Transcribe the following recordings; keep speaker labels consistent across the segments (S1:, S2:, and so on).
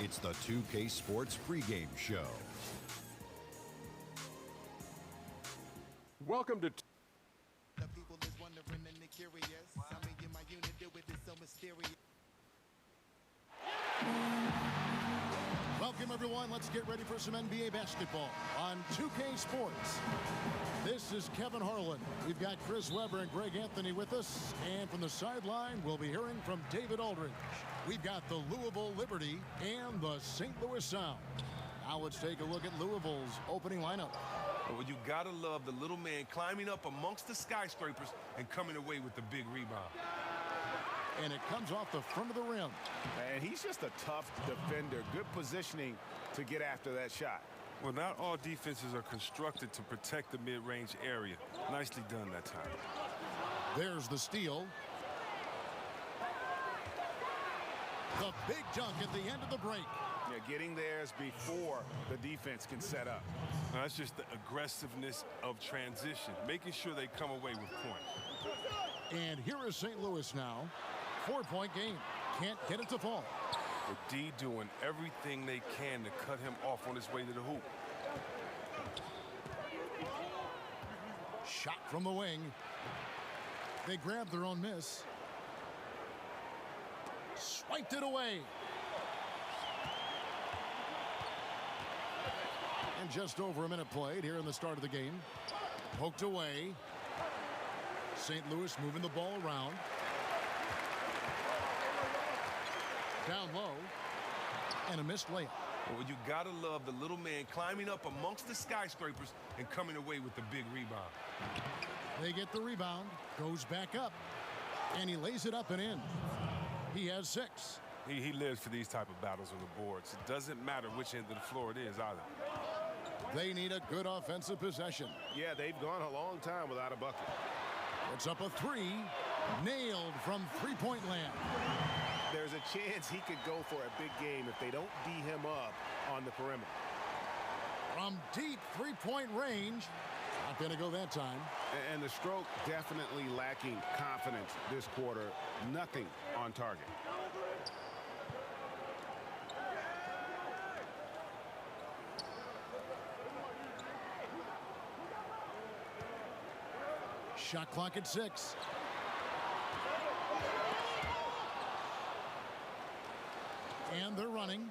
S1: It's the 2K Sports pregame show.
S2: Welcome to
S3: The people is wondering and they're curious. I mean, in my unit do it is so mysterious.
S4: Welcome, everyone. Let's get ready for some NBA basketball on 2K Sports. This is Kevin Harlan. We've got Chris Webber and Greg Anthony with us. And from the sideline, we'll be hearing from David Aldridge. We've got the Louisville Liberty and the St. Louis Sound. Now let's take a look at Louisville's opening lineup.
S5: Well, you gotta love the little man climbing up amongst the skyscrapers and coming away with the big rebound.
S4: And it comes off the front of the rim.
S6: And he's just a tough defender. Good positioning to get after that shot.
S5: Well, not all defenses are constructed to protect the mid-range area. Nicely done that time.
S4: There's the steal. The big dunk at the end of the break.
S6: Yeah, getting theirs before the defense can set up.
S5: Now, that's just the aggressiveness of transition, making sure they come away with points.
S4: And here is St. Louis now. 4-point game. Can't get it to fall.
S5: The D doing everything they can to cut him off on his way to the hoop.
S4: Shot from the wing. They grabbed their own miss. Swiped it away. And just over a minute played here in the start of the game. Poked away. St. Louis moving the ball around. Down low. And a missed layup.
S5: Well, you gotta love the little man climbing up amongst the skyscrapers and coming away with the big rebound.
S4: They get the rebound. Goes back up. And he lays it up and in. He has 6.
S5: He lives for these type of battles on the boards. It doesn't matter which end of the floor it is either.
S4: They need a good offensive possession.
S6: Yeah, they've gone a long time without a bucket.
S4: It's up a 3. Nailed from three-point land.
S6: There's a chance he could go for a big game if they don't D him up on the perimeter.
S4: From deep three-point range. Not going to go that time.
S6: And the stroke definitely lacking confidence this quarter. Nothing on target.
S4: Shot clock at 6. And they're running.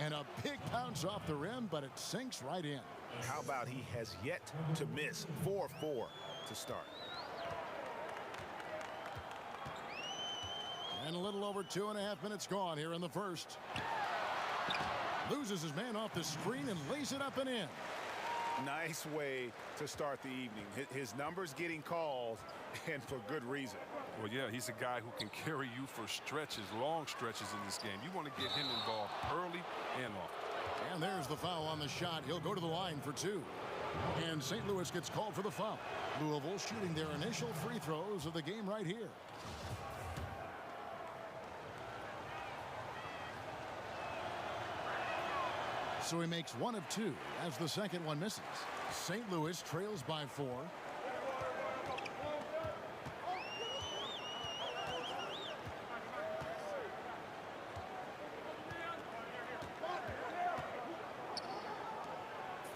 S4: And a big bounce off the rim, but it sinks right in.
S6: How about he has yet to miss? 4-4 to start.
S4: And a little over 2.5 minutes gone here in the first. Loses his man off the screen and lays it up and in.
S6: Nice way to start the evening. His numbers getting called, and for good reason.
S5: Well, yeah, he's a guy who can carry you for stretches, long stretches in this game. You want to get him involved early and often.
S4: And there's the foul on the shot. He'll go to the line for 2. And St. Louis gets called for the foul. Louisville shooting their initial free throws of the game right here. So he makes 1 of 2 as the second one misses. St. Louis trails by 4.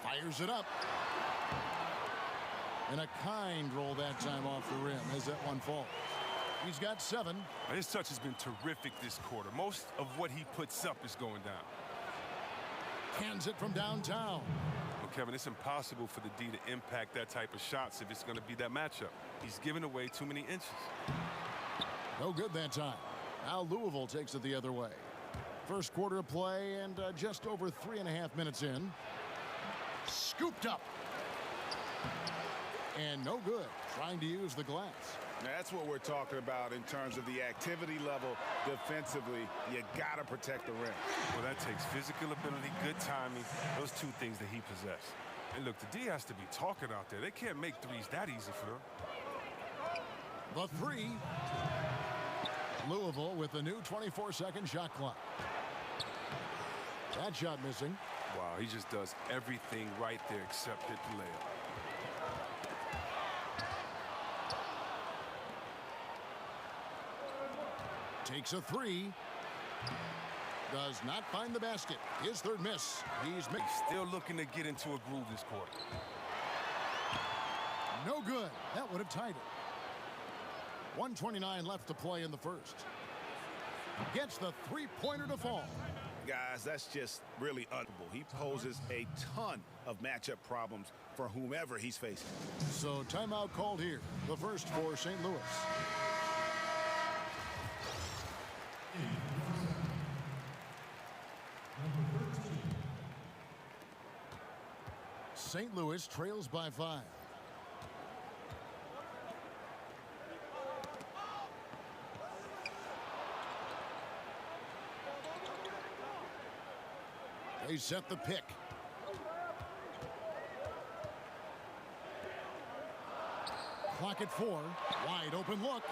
S4: Fires it up. And a kind roll that time off the rim as that one falls. He's got 7.
S5: His touch has been terrific this quarter. Most of what he puts up is going down.
S4: Hands it from downtown.
S5: Well, Kevin, it's impossible for the D to impact that type of shots if it's going to be that matchup. He's giving away too many inches.
S4: No good that time. Now Louisville takes it the other way. First quarter of play and just over 3.5 minutes in. Scooped up. And no good. Trying to use the glass.
S6: That's what we're talking about in terms of the activity level defensively. You got to protect the rim.
S5: Well, that takes physical ability, good timing, those 2 things that he possesses. And look, the D has to be talking out there. They can't make threes that easy for them.
S4: The 3. Louisville with the new 24-second shot clock. That shot missing.
S5: Wow, he just does everything right there except hit the layup.
S4: Takes a three. Does not find the basket. His third miss. He's
S5: Still looking to get into a groove this quarter.
S4: no good. That would have tied it. 1:29 left to play in the first. Gets the three-pointer to fall.
S6: Guys, that's just really unbelievable. He poses a ton of matchup problems for whomever he's facing.
S4: So timeout called here. The first for St. Louis. St. Louis trails by 5. They set the pick. Clock at 4. Wide open look.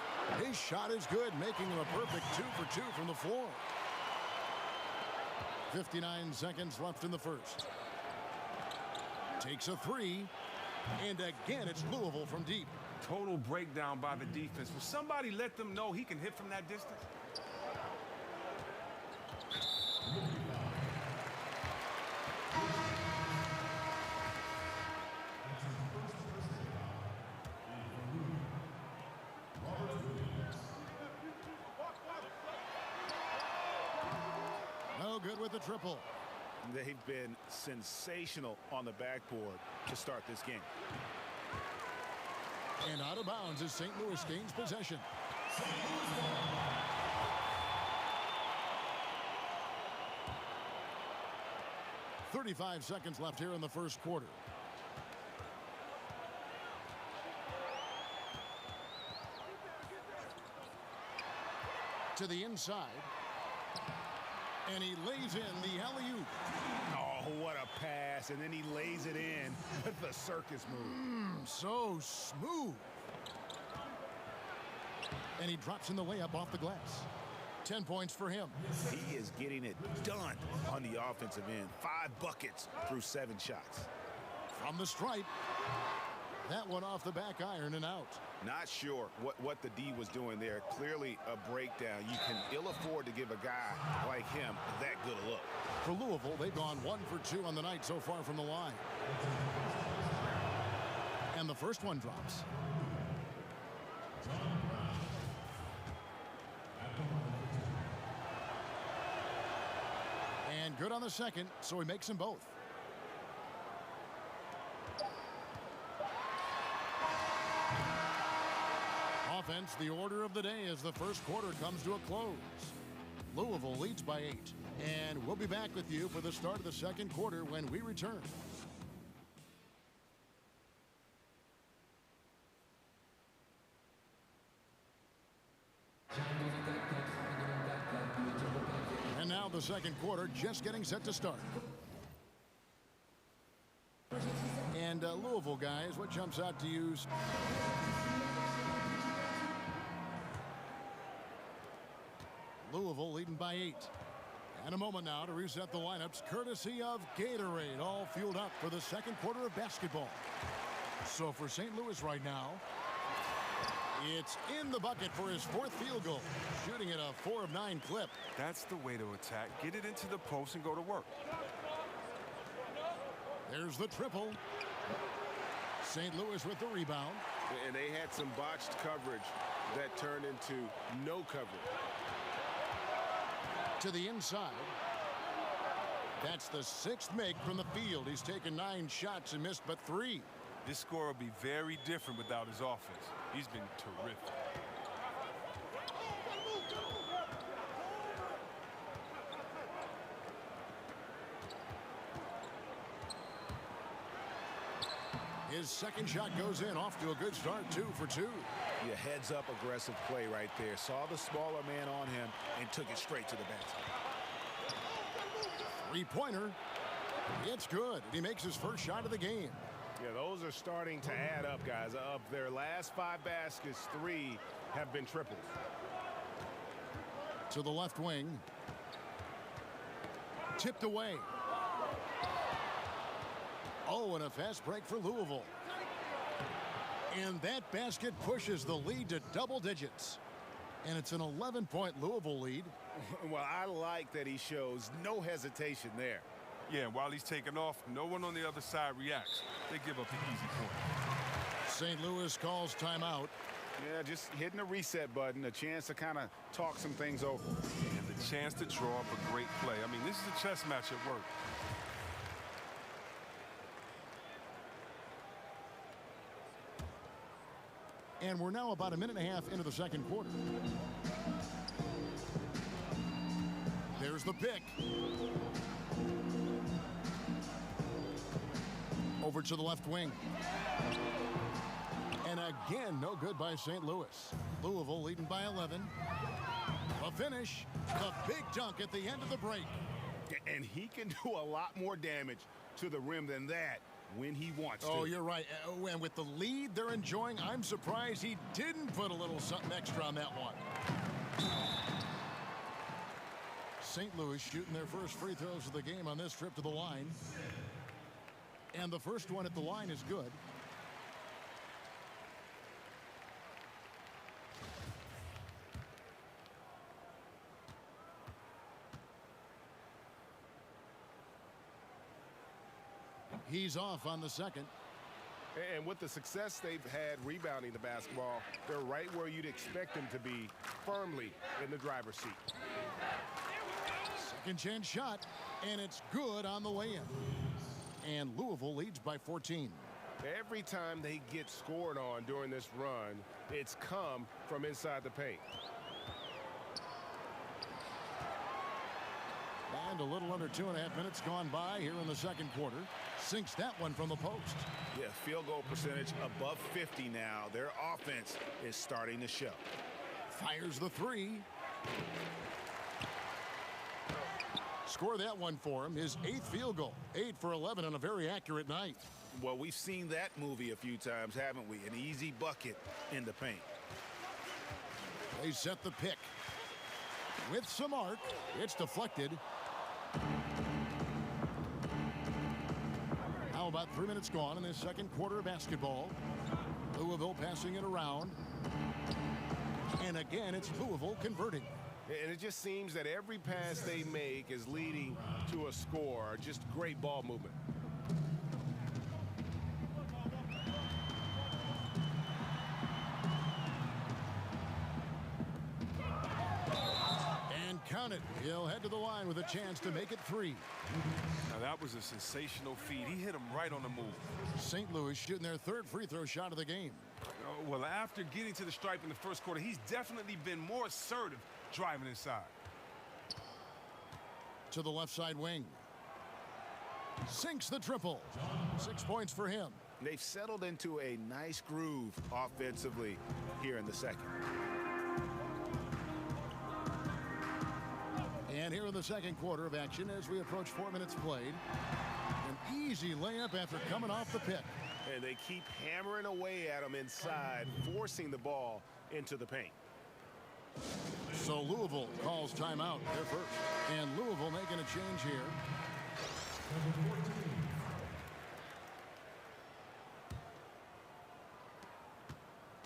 S4: His shot is good, making him a perfect 2 for 2 from the floor. 59 seconds left in the first. Takes a three. And again, it's Louisville from deep.
S5: Total breakdown by the defense. Will somebody let them know he can hit from that distance?
S4: No good with the triple.
S6: They've been sensational on the backboard to start this game.
S4: And out of bounds as St. Louis gains possession. "35 seconds left here in the first quarter. To the inside. And he lays in the alley-oop.
S6: Oh, what a pass. And then he lays it in with the circus move.
S4: So smooth. And he drops in the layup off the glass. 10 points for him.
S6: He is getting it done on the offensive end. 5 buckets through 7 shots.
S4: From the stripe. That one off the back iron and out.
S6: Not sure what the D was doing there. Clearly a breakdown. You can ill afford to give a guy like him that good a look.
S4: For Louisville, they've gone 1 for 2 on the night so far from the line. And the first one drops. And good on the second, so he makes them both. Offense, the order of the day as the first quarter comes to a close. Louisville leads by 8. And we'll be back with you for the start of the second quarter when we return. And now the second quarter just getting set to start. And Louisville guys, what jumps out to you? Louisville leading by 8. And a moment now to reset the lineups courtesy of Gatorade, all fueled up for the second quarter of basketball. So for St. Louis right now, it's in the bucket for his 4th field goal, shooting at a 4 of 9 clip.
S5: That's the way to attack. Get it into the post and go to work.
S4: There's the triple. St. Louis with the rebound.
S6: And they had some botched coverage that turned into no coverage.
S4: To the inside. That's the 6th make from the field. He's taken 9 shots and missed but 3.
S5: This score will be very different without his offense. He's been terrific.
S4: His second shot goes in, off to a good start, 2 for 2.
S6: Yeah, heads up aggressive play right there. Saw the smaller man on him and took it straight to the basket.
S4: 3-pointer. It's good. He makes his first shot of the game.
S6: Yeah, those are starting to add up, guys. Of their last 5 baskets, 3 have been triples.
S4: To the left wing. Tipped away. Oh, and a fast break for Louisville. And that basket pushes the lead to double digits. And it's an 11-point Louisville lead.
S6: Well, I like that he shows no hesitation there.
S5: Yeah, and while he's taking off, no one on the other side reacts. They give up the easy point.
S4: St. Louis calls timeout.
S6: Yeah, just hitting the reset button, a chance to kind of talk some things over.
S5: And the chance to draw up a great play. I mean, this is a chess match at work.
S4: And we're now about a minute and a half into the second quarter. There's the pick. Over to the left wing. And again, no good by St. Louis. Louisville leading by 11. The finish, the big dunk at the end of the break.
S6: And he can do a lot more damage to the rim than that when he wants to.
S4: Oh, you're right. And with the lead they're enjoying, I'm surprised he didn't put a little something extra on that one. St. Louis shooting their first free throws of the game on this trip to the line. And the first one at the line is good. He's off on the second.
S6: And with the success they've had rebounding the basketball, they're right where you'd expect them to be, firmly in the driver's seat.
S4: Second chance shot, and it's good on the way in. And Louisville leads by 14.
S6: Every time they get scored on during this run, it's come from inside the paint.
S4: And a little under 2.5 minutes gone by here in the second quarter. Sinks that one from the post.
S6: Yeah, field goal percentage above 50 now. Their offense is starting to show.
S4: Fires the three. Score that one for him. His 8th field goal. 8 for 11 on a very accurate night.
S6: Well, we've seen that movie a few times, haven't we? An easy bucket in the paint.
S4: They set the pick. With some arc, it's deflected. How about 3 minutes gone in this second quarter of basketball? Louisville passing it around. And again, it's Louisville converting.
S6: And it just seems that every pass they make is leading to a score. Just great ball movement.
S4: And count it. He'll head to the line with a chance to make it 3.
S5: Now, that was a sensational feed. He hit him right on the move.
S4: St. Louis shooting their 3rd free throw shot of the game.
S5: Well, after getting to the stripe in the first quarter, he's definitely been more assertive driving inside.
S4: To the left side wing. Sinks the triple. 6 points for him.
S6: They've settled into a nice groove offensively here in the second.
S4: And here in the second quarter of action as we approach 4 minutes played. An easy layup after coming off the pick.
S6: And they keep hammering away at him inside, forcing the ball into the paint.
S4: So Louisville calls timeout. They're first. And Louisville making a change here.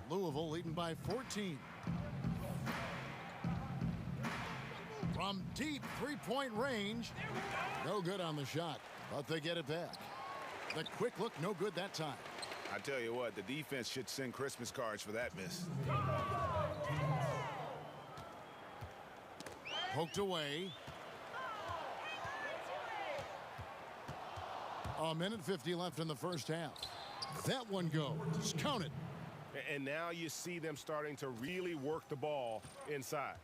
S4: Louisville leading by 14. From deep three-point range. No good on the shot, but they get it back. The quick look, no good that time.
S6: I tell you what, the defense should send Christmas cards for that miss.
S4: Poked away. A minute 50 left in the first half. That one goes. Count it.
S6: And now you see them starting to really work the ball inside.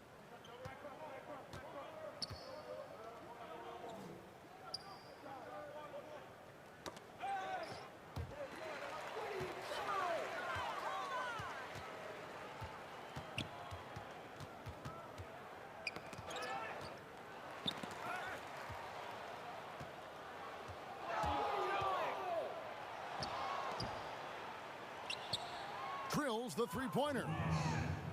S4: Drills the three-pointer.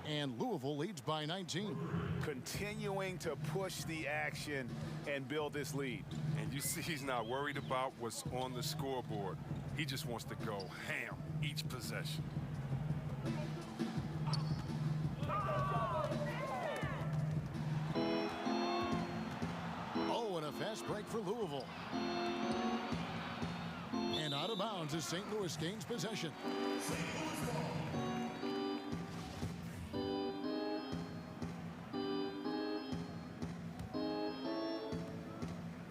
S4: And Louisville leads by 19.
S6: Continuing to push the action and build this lead.
S5: And you see he's not worried about what's on the scoreboard. He just wants to go ham each possession.
S4: fast break for Louisville. And out of bounds as St. Louis gains possession.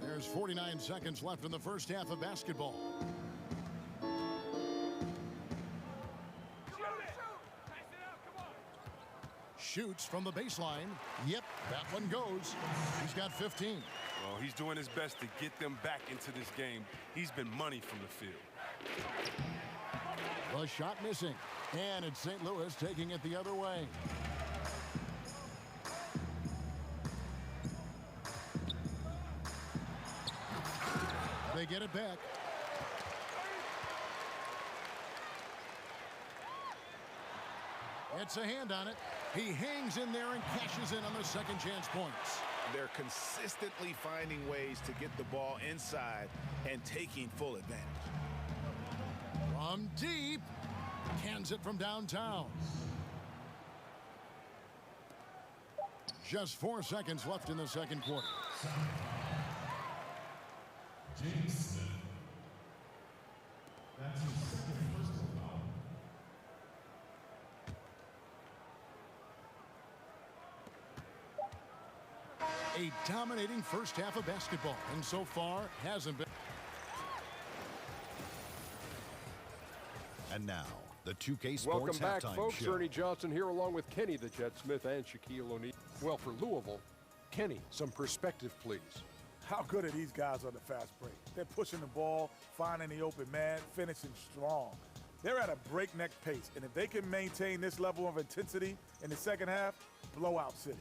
S4: There's 49 seconds left in the first half of basketball. Shoots from the baseline. Yep, that one goes. He's got 15.
S5: Well, he's doing his best to get them back into this game. He's been money from the field.
S4: The shot missing. And it's St. Louis taking it the other way. They get it back. It's a hand on it. He hangs in there and cashes in on the second chance points.
S6: They're consistently finding ways to get the ball inside and taking full advantage.
S4: From deep. Cans it from downtown. Just 4 seconds left in the second quarter.
S2: James Smith. That's his second personal foul.
S4: A dominating first half of basketball, and so far hasn't been.
S1: And now, the 2K Sports
S7: Welcome back,
S1: halftime
S7: folks.
S1: show.
S7: Ernie Johnson here along with Kenny the Jet Smith and Shaquille O'Neal. Well, for Louisville, Kenny, some perspective, please.
S8: How good are these guys on the fast break? They're pushing the ball, finding the open man, finishing strong. They're at a breakneck pace, and if they can maintain this level of intensity in the second half, blowout city.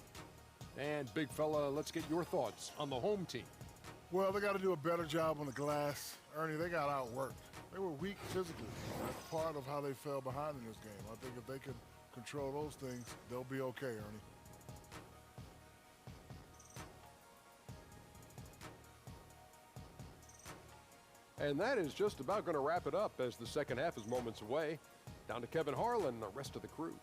S7: And big fella, let's get your thoughts on the home team.
S9: Well, they got to do a better job on the glass. Ernie, they got outworked. They were weak physically. That's part of how they fell behind in this game. I think if they can control those things, they'll be okay, Ernie.
S7: And that is just about going to wrap it up as the second half is moments away. Down to Kevin Harlan and the rest of the crew.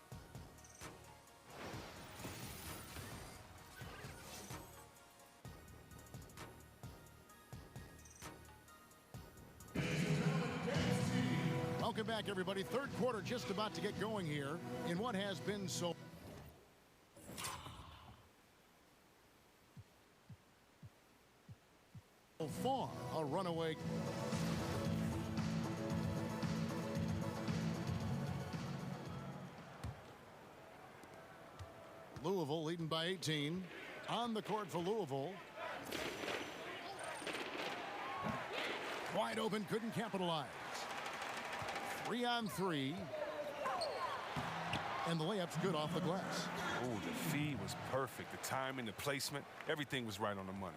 S4: Welcome back, everybody. Third quarter just about to get going here in what has been so far a runaway. Louisville leading by 18. On the court for Louisville. Wide open, couldn't capitalize. 3-on-3. And the layup's good off the glass.
S5: Oh, the feed was perfect. The timing, the placement, everything was right on the money.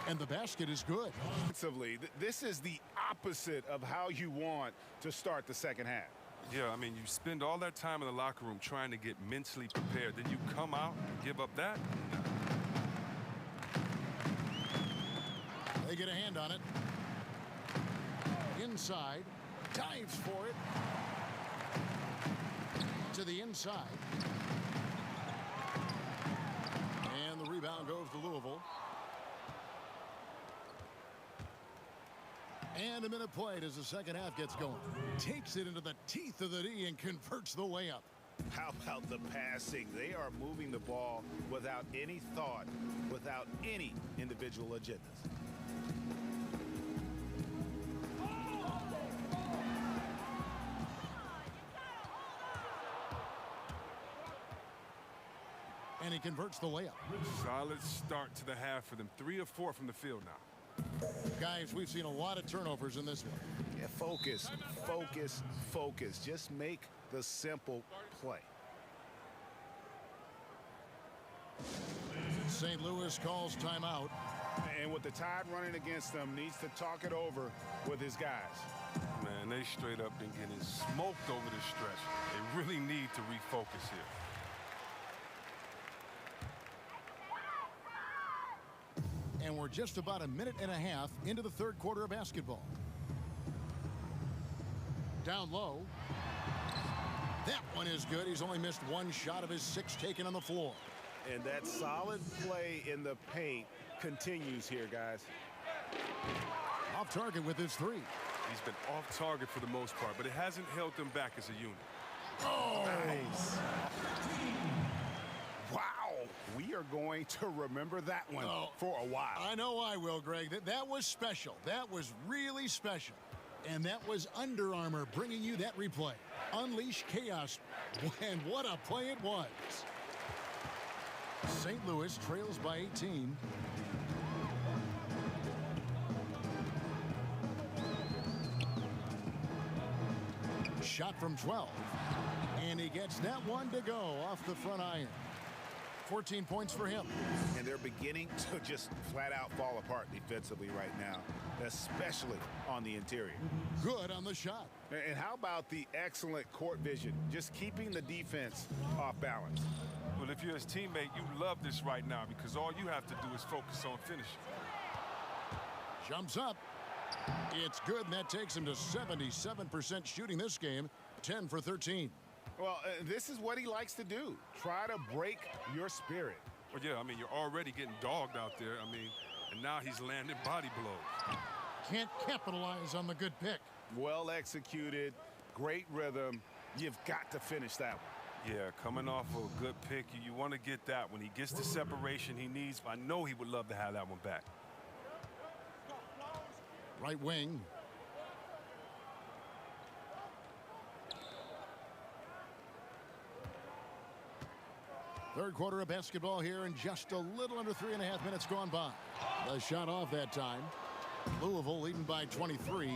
S4: And the basket is good.
S6: Offensively, this is the opposite of how you want to start the second half.
S5: Yeah, I mean, you spend all that time in the locker room trying to get mentally prepared. Then you come out and give up that?
S4: They get a hand on it. Inside. Dives for it. To the inside. And the rebound goes to Louisville. And a minute played as the second half gets going. Takes it into the teeth of the D and converts the layup.
S6: How about the passing? They are moving the ball without any thought, without any individual agendas.
S4: And he converts the layup.
S5: Solid start to the half for them. 3 of 4 from the field now.
S4: Guys, we've seen a lot of turnovers in this one.
S6: Yeah, focus, focus, focus. Just make the simple play.
S4: St. Louis calls timeout.
S6: And with the tide running against them, needs to talk it over with his guys.
S5: Man, they straight up been getting smoked over this stretch. They really need to refocus here.
S4: And we're just about a minute and a half into the third quarter of basketball. Down low. That one is good. He's only missed one shot of his 6 taken on the floor.
S6: And that solid play in the paint continues here, guys.
S4: Off target with his 3.
S5: He's been off target for the most part, but it hasn't held them back as a unit.
S6: Oh, nice. Wow. We are going to remember that one for a while.
S4: I know I will, Greg. That was special. That was really special. And that was Under Armour bringing you that replay. Unleash chaos. And what a play it was. St. Louis trails by 18. Shot from 12. And he gets that one to go off the front iron. 14 points for him.
S6: And they're beginning to just flat out fall apart defensively right now, especially on the interior.
S4: Good on the shot.
S6: And how about the excellent court vision, just keeping the defense off balance?
S5: Well, if you're his teammate, you love this right now because all you have to do is focus on finishing.
S4: Jumps up. It's good, and that takes him to 77% shooting this game, 10 for 13.
S6: Well, this is what he likes to do. Try to break your spirit.
S5: Well, yeah, I mean, you're already getting dogged out there. I mean, and now he's landing body blows.
S4: Can't capitalize on the good pick.
S6: Well executed, great rhythm. You've got to finish that one.
S5: Yeah, coming off of a good pick, you want to get that. When he gets the separation he needs, I know he would love to have that one back.
S4: Right wing. Third quarter of basketball here, and just a little under 3.5 minutes gone by. The shot off that time. Louisville leading by 23.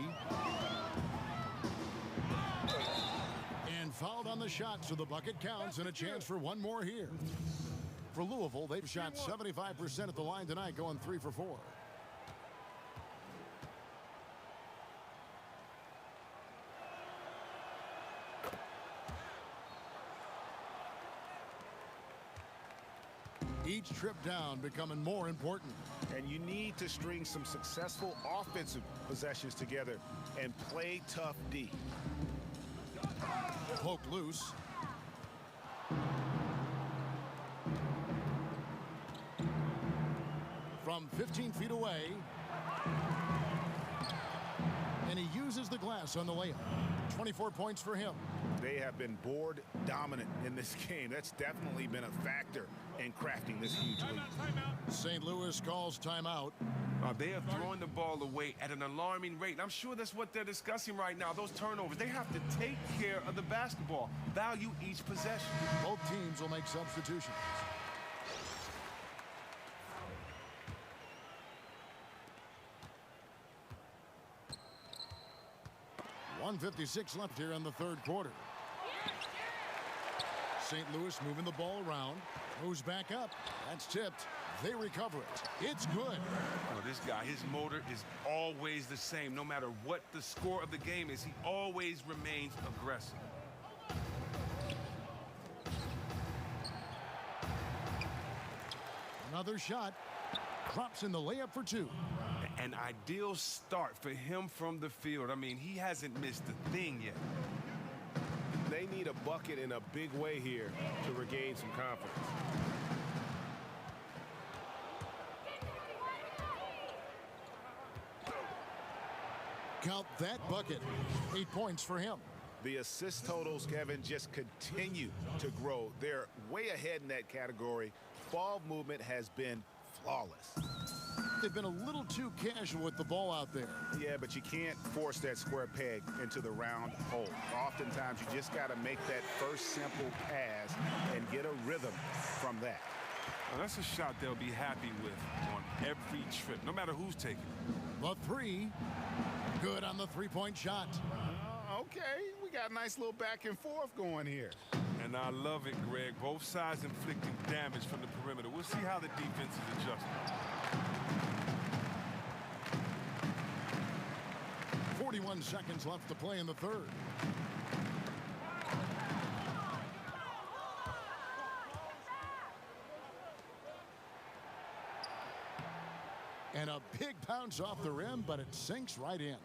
S4: And fouled on the shot, so the bucket counts, and a chance for one more here. For Louisville, they've shot 75% at the line tonight, going 3 for 4. Each trip down becoming more important.
S6: And you need to string some successful offensive possessions together and play tough D.
S4: Poke loose. From 15 feet away. And he uses the glass on the layup. 24 points for him.
S6: They have been board dominant in this game. That's definitely been a factor in crafting this huge lead.
S4: St. Louis calls timeout.
S5: They are throwing the ball away at an alarming rate. I'm sure that's what they're discussing right now, those turnovers. They have to take care of the basketball, value each possession.
S4: Both teams will make substitutions. .156 left here in the third quarter. St. Louis moving the ball around. Moves back up. That's tipped. They recover it. It's good.
S5: Oh, this guy, his motor is always the same. No matter what the score of the game is, he always remains aggressive.
S4: Another shot. Drops in the layup for 2.
S5: An ideal start for him from the field. I mean, he hasn't missed a thing yet.
S6: They need a bucket in a big way here to regain some confidence.
S4: Count that bucket. 8 points for him.
S6: The assist totals, Kevin, just continue to grow. They're way ahead in that category. Ball movement has been flawless.
S4: They've been a little too casual with the ball out there.
S6: Yeah, but you can't force that square peg into the round hole. Oftentimes, you just got to make that first simple pass and get a rhythm from that.
S5: Now, that's a shot they'll be happy with on every trip, no matter who's taking it.
S4: The 3. Good on the three-point shot.
S6: Okay, we got a nice little back and forth going here.
S5: And I love it, Greg. Both sides inflicting damage from the perimeter. We'll see how the defense is adjusting.
S4: 41 seconds left to play in the third. And a big bounce off the rim, but it sinks right in.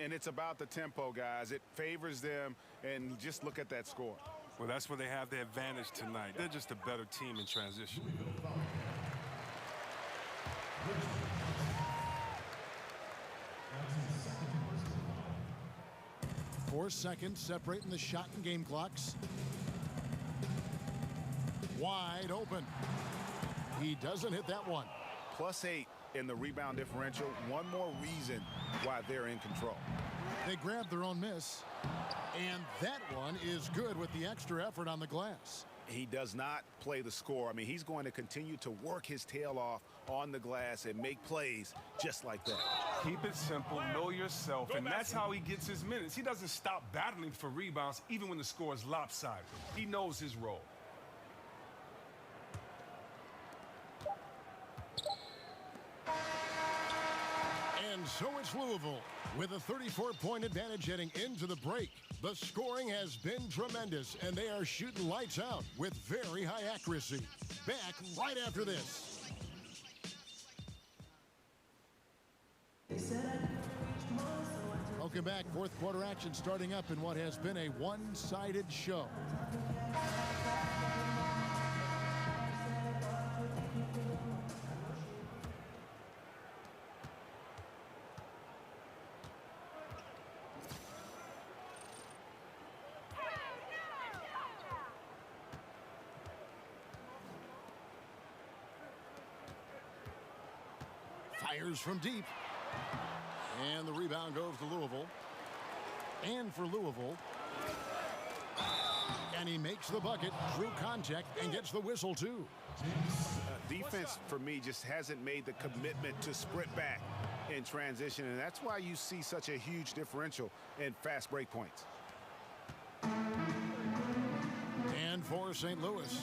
S6: And it's about the tempo, guys. It favors them, and just look at that score.
S5: Well, that's where they have the advantage tonight. They're just a better team in transition.
S4: 4 seconds separating the shot and game clocks. Wide open. He doesn't hit that one.
S6: +8 in the rebound differential. One more reason why they're in control.
S4: They grabbed their own miss. And that one is good with the extra effort on the glass.
S6: He does not play the score. I mean, he's going to continue to work his tail off on the glass and make plays just like that.
S5: Keep it simple, know yourself, and that's how he gets his minutes. He doesn't stop battling for rebounds even when the score is lopsided. He knows his role.
S4: And so it's Louisville with a 34-point advantage heading into the break. The scoring has been tremendous, and they are shooting lights out with very high accuracy. Back right after this. Welcome back. Fourth quarter action starting up in what has been a one-sided show. Fires from deep. And the rebound goes to Louisville. And for Louisville. And he makes the bucket through contact and gets the whistle too.
S6: Defense, for me, just hasn't made the commitment to sprint back in transition, and that's why you see such a huge differential in fast break points.
S4: And for St. Louis.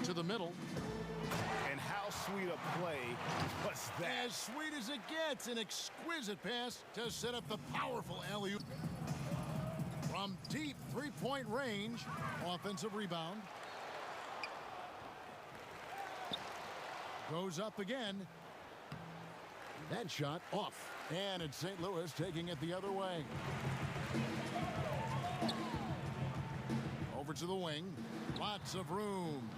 S4: To the middle.
S6: And how sweet a play was that?
S4: As sweet as it gets, an exquisite pass to set up the powerful alley-oop. From deep three-point range, offensive rebound. Goes up again. That shot off. And it's St. Louis taking it the other way. Over to the wing. Lots of room.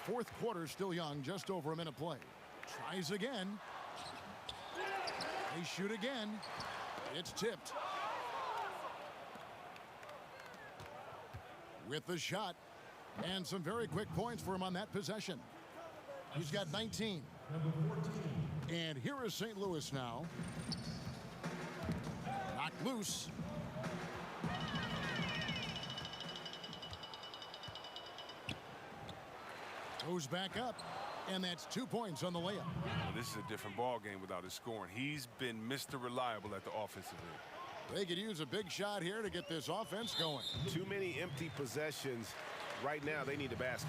S4: Fourth quarter still young, just over a minute play. Tries again. They shoot again. It's tipped. With the shot. And some very quick points for him on that possession. He's got 19. And here is St. Louis now. Knocked loose. Goes back up, and that's 2 points on the layup.
S5: Well, this is a different ball game without his scoring. He's been Mr. Reliable at the offensive end.
S4: They could use a big shot here to get this offense going.
S6: Too many empty possessions. Right now, they need a basket.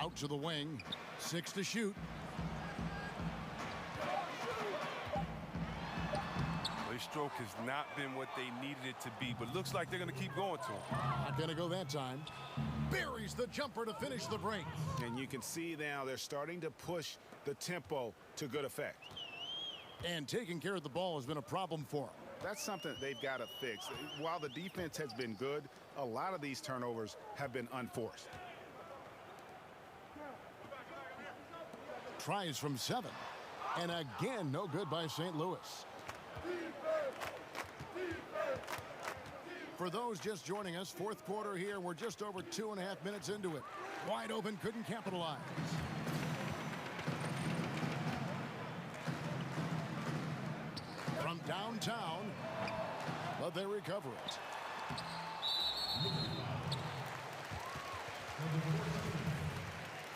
S4: Out to the wing. 6 to shoot.
S5: His stroke has not been what they needed it to be, but looks like they're going to keep going to him.
S4: Not going to go that time. Buries the jumper to finish the break.
S6: And you can see now they're starting to push the tempo to good effect.
S4: And taking care of the ball has been a problem for them.
S6: That's something they've got to fix. While the defense has been good, a lot of these turnovers have been unforced.
S4: Tries from 7. And again, no good by St. Louis. For those just joining us, fourth quarter here. We're just over 2.5 minutes into it. Wide open, couldn't capitalize. From downtown, but they recover it.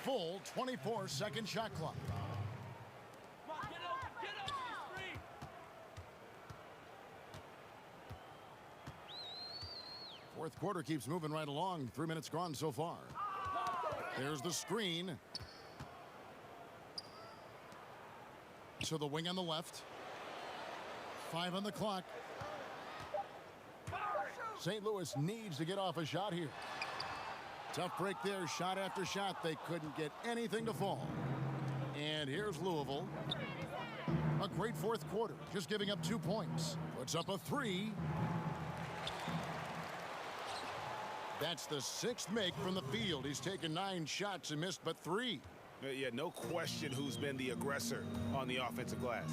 S4: Full 24-second shot clock. Fourth quarter keeps moving right along. 3 minutes gone so far. There's the screen. To the wing on the left. 5 on the clock. St. Louis needs to get off a shot here. Tough break there, shot after shot. They couldn't get anything to fall. And here's Louisville. A great fourth quarter, just giving up 2 points. Puts up a 3. That's the 6th make from the field. He's taken 9 shots and missed but 3.
S6: Yeah, no question who's been the aggressor on the offensive glass.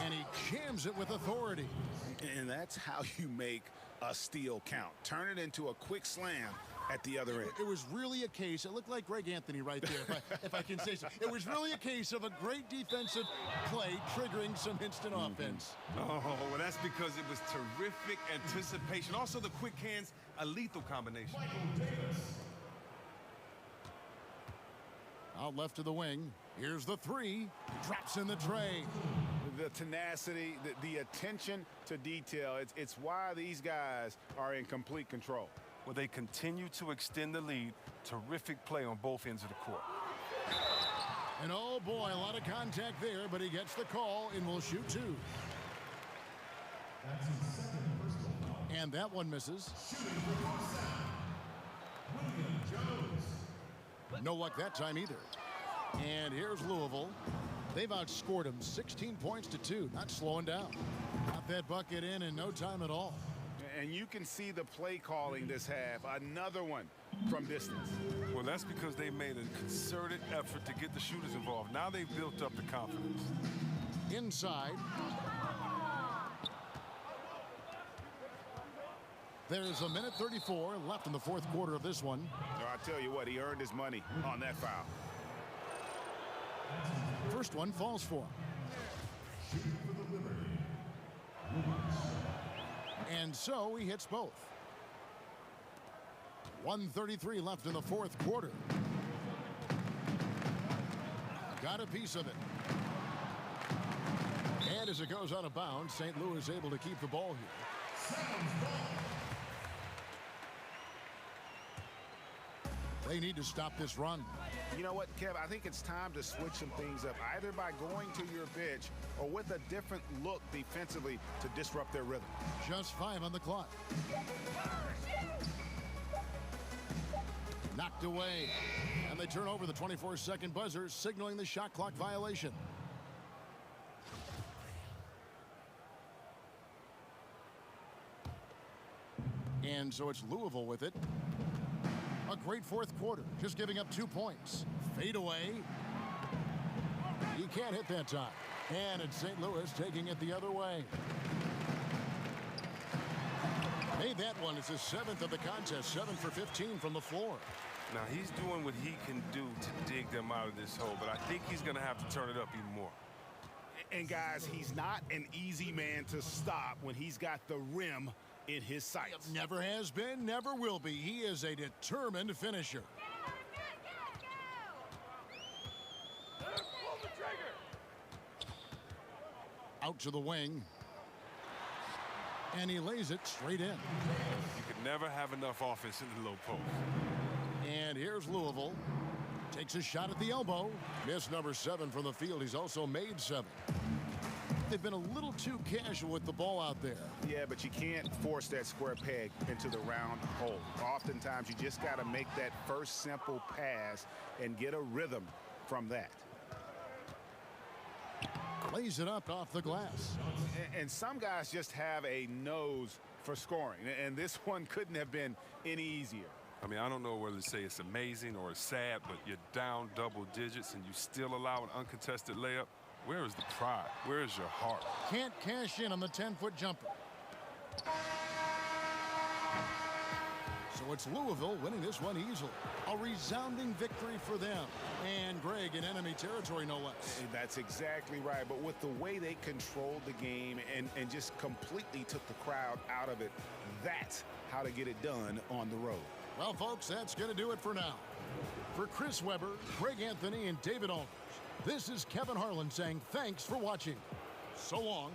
S4: And he jams it with authority.
S6: And that's how you make a steal count. Turn it into a quick slam at the other end.
S4: It was really a case, it looked like Greg Anthony right there, if I can say so. It was really a case of a great defensive play triggering some instant offense.
S5: Oh, well, that's because it was terrific anticipation. Also, the quick hands, a lethal combination.
S4: Out left to the wing. Here's the 3. Drops in the tray.
S6: The tenacity, the attention to detail, it's why these guys are in complete control.
S5: Well, they continue to extend the lead. Terrific play on both ends of the court.
S4: And oh boy, a lot of contact there, but he gets the call and will shoot 2. And that one misses. No luck that time either. And here's Louisville. They've outscored them 16 points to 2, not slowing down. Got that bucket in no time at all.
S6: And you can see the play calling this half. Another one from distance.
S5: Well, that's because they made a concerted effort to get the shooters involved. Now they've built up the confidence.
S4: Inside. There's a minute 34 left in the fourth quarter of this one.
S6: I tell you what, he earned his money on that foul.
S4: First one falls for him. And so he hits both. 1:33 left in the fourth quarter. Got a piece of it. And as it goes out of bounds, St. Louis able to keep the ball here. They need to stop this run.
S6: You know what, Kev? I think it's time to switch some things up, either by going to your bench or with a different look defensively to disrupt their rhythm.
S4: Just 5 on the clock. Knocked away. And they turn over the 24-second buzzer, signaling the shot clock violation. And so it's Louisville with it. A great fourth quarter, just giving up 2 points. Fade away. He can't hit that time. And it's St. Louis taking it the other way. Made that one. It's his 7th of the contest, 7 for 15 from the floor.
S5: Now, he's doing what he can do to dig them out of this hole, but I think he's going to have to turn it up even more.
S6: And, guys, he's not an easy man to stop when he's got the rim in his sights.
S4: Never has been, never will be. He is a determined finisher. Out to the wing. And he lays it straight in.
S5: You could never have enough offense in the low post.
S4: And here's Louisville. Takes a shot at the elbow. Miss number 7 from the field. He's also made 7. They've been a little too casual with the ball out there.
S6: Yeah, but you can't force that square peg into the round hole. Oftentimes, you just got to make that first simple pass and get a rhythm from that.
S4: Lays it up off the glass.
S6: And some guys just have a nose for scoring, and this one couldn't have been any easier.
S5: I mean, I don't know whether to say it's amazing or it's sad, but you're down double digits and you still allow an uncontested layup. Where is the pride? Where is your heart?
S4: Can't cash in on the 10-foot jumper. So it's Louisville winning this one easily. A resounding victory for them. And Greg in enemy territory, no less.
S6: That's exactly right. But with the way they controlled the game and just completely took the crowd out of it, that's how to get it done on the road.
S4: Well, folks, that's going to do it for now. For Chris Webber, Greg Anthony, and David Aldridge, this is Kevin Harlan saying thanks for watching. So long.